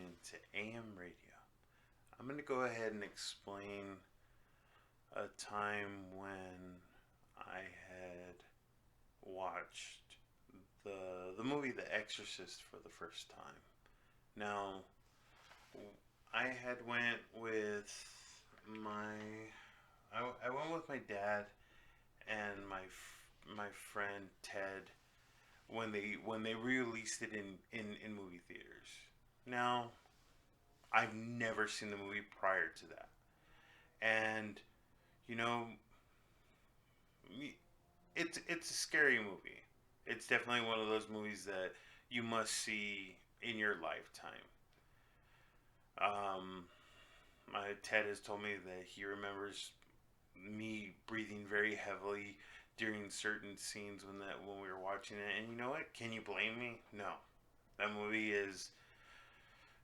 listening to AM radio. I'm going to go ahead and explain a time when I had watched the movie The Exorcist for the first time. Now, I had went with my I went with my dad and my friend Ted when they re-released it in movie theaters. Now, I've never seen the movie prior to that. And you know, it's a scary movie. It's definitely one of those movies that you must see in your lifetime. Um, my Ted has told me that he remembers me breathing very heavily during certain scenes when we were watching it. And you know what? Can you blame me? No. That movie is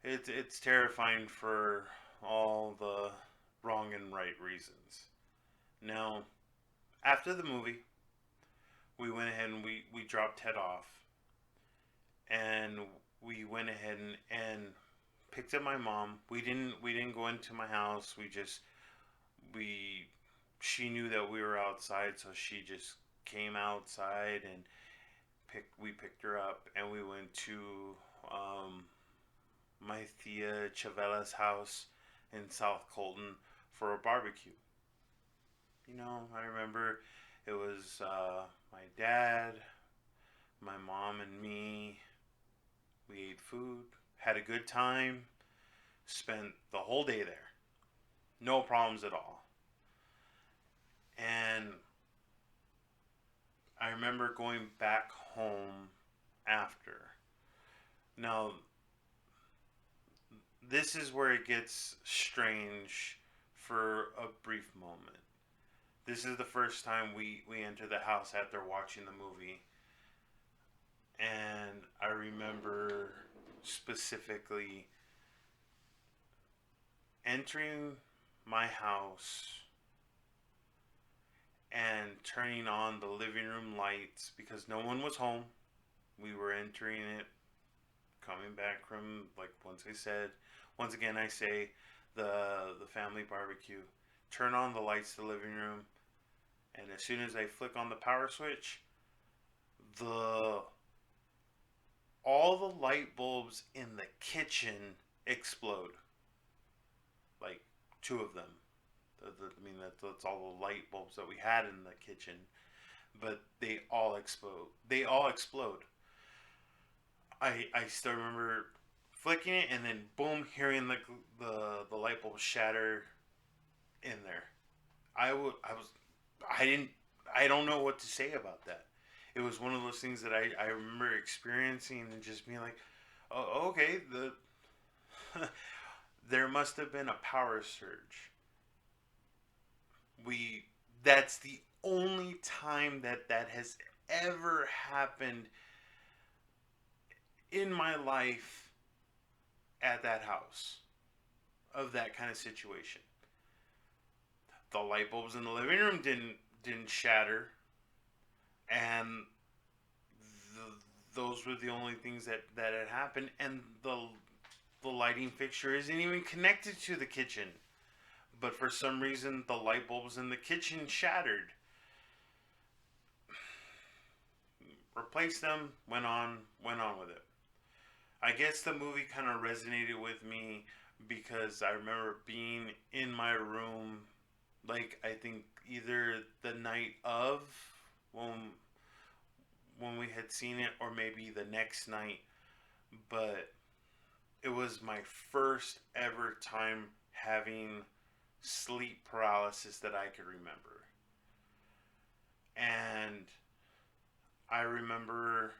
it's terrifying for all the wrong and right reasons. Now, after the movie, we went ahead and we dropped Ted off, and we went ahead and picked up my mom. We didn't go into my house. We she knew that we were outside, so she just came outside and we picked her up and we went to um, my Thea Chavela's house in South Colton for a barbecue. I remember it was my dad, my mom, and me. We ate food, had a good time, spent the whole day there. No problems at all. And I remember going back home after. Now, this is where it gets strange for a brief moment. This is the first time we enter the house after watching the movie. And I remember specifically entering my house and turning on the living room lights because no one was home. We were entering it, coming back from, like, once again I say the family barbecue. Turn on the lights to the living room, and as soon as I flick on the power switch, the all the light bulbs in the kitchen explode. Like two of them. I mean, that's all the light bulbs that we had in the kitchen, but they all explode. They all explode. I still remember flicking it and then boom, hearing the light bulb shatter in there. I was I didn't I don't know what to say about that. It was one of those things that I remember experiencing and just being like, oh, okay, there must have been a power surge. We That's the only time that has ever happened in my life at that house of that kind of situation. The light bulbs in the living room didn't shatter, and those were the only things that had happened. And the lighting fixture isn't even connected to the kitchen, but for some reason the light bulbs in the kitchen shattered. Replaced them, went on with it. I guess the movie kind of resonated with me because I remember being in my room, like, I think either the night of when when we had seen it or maybe the next night, but it was my first ever time having sleep paralysis that I could remember. And I remember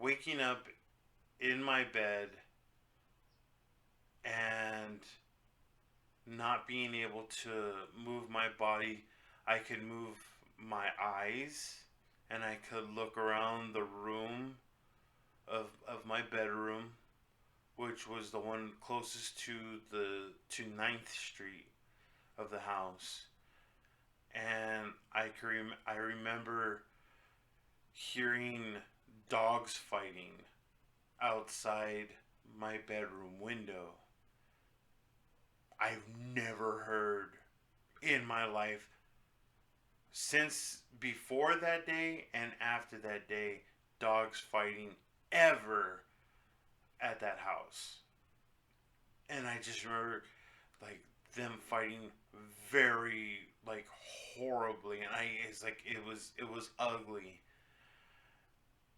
waking up in my bed and not being able to move my body. I could move my eyes and I could look around the room of my bedroom, which was the one closest to Ninth Street of the house. And I remember hearing dogs fighting outside my bedroom window. I've never heard in my life since before that day and after that day dogs fighting ever at that house. And I just remember like them fighting very like horribly, and it's like it was ugly.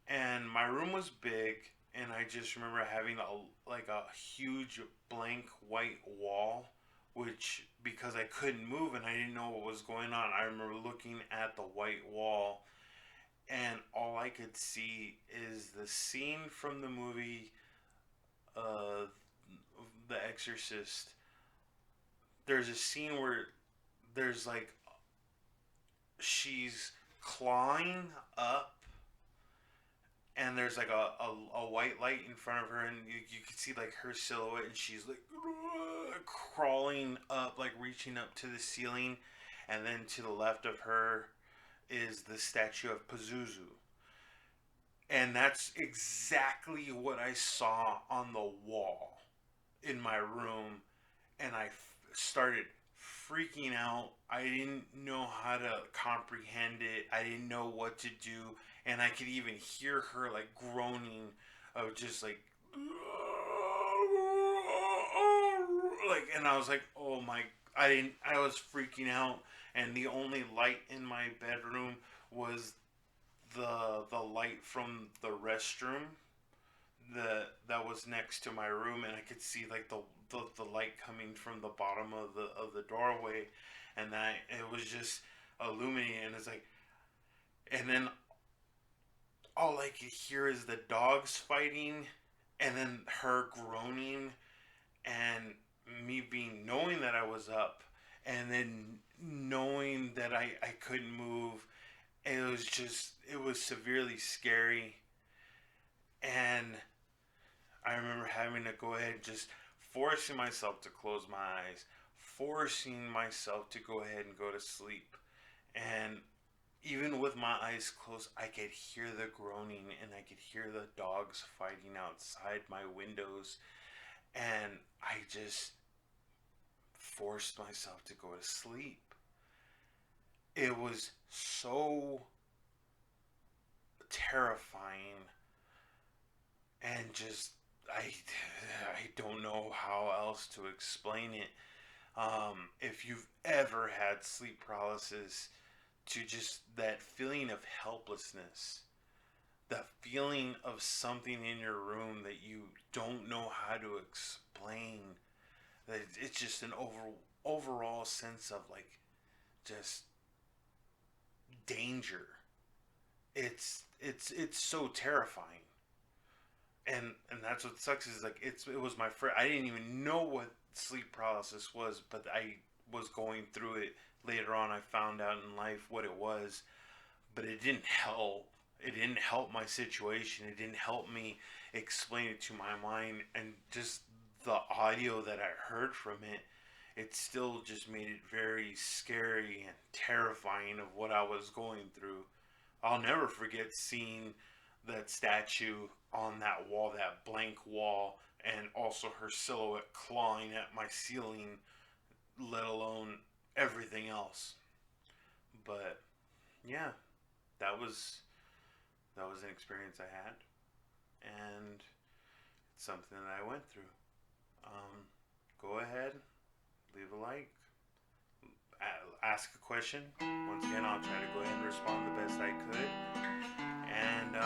And my room was big, and I just remember having a huge blank white wall, which because I couldn't move and I didn't know what was going on, I remember looking at the white wall, and all I could see is the scene from the movie, uh, The Exorcist. There's a scene where there's like she's clawing up, and there's like a white light in front of her, and you can see like her silhouette, and she's like crawling up, like reaching up to the ceiling, and then to the left of her is the statue of Pazuzu. And that's exactly what I saw on the wall in my room, and I started freaking out. I didn't know how to comprehend it. I didn't know what to do, and I could even hear her like groaning of just like, and I was like, oh my, I didn't. I was freaking out, and the only light in my bedroom was the light from the restroom that was next to my room, and I could see like the light coming from the bottom of the doorway, and that it was just illuminating. And it's like, and then all I could hear is the dogs fighting, and then her groaning, and me being knowing that I was up, and then knowing that I couldn't move. It was severely scary, and I remember having to go ahead and just forcing myself to close my eyes, forcing myself to go ahead and go to sleep. And even with my eyes closed, I could hear the groaning, and I could hear the dogs fighting outside my windows. And I just forced myself to go to sleep. It was so terrifying, and just I don't know how else to explain it. If you've ever had sleep paralysis, to just that feeling of helplessness, the feeling of something in your room that you don't know how to explain, that it's just an overall sense of like just danger. It's so terrifying. And that's what sucks is like it was my first. I didn't even know what sleep paralysis was, but I was going through it. Later on I found out in life what it was, but it didn't help. It didn't help my situation. It didn't help me explain it to my mind, and just the audio that I heard from it, it still just made it very scary and terrifying of what I was going through. I'll never forget seeing that statue on that wall, that blank wall, and also her silhouette clawing at my ceiling, let alone everything else. But yeah, that was an experience I had, and it's something that I went through. Go ahead, leave a like, ask a question. Once again, I'll try to go ahead and respond the best I could. And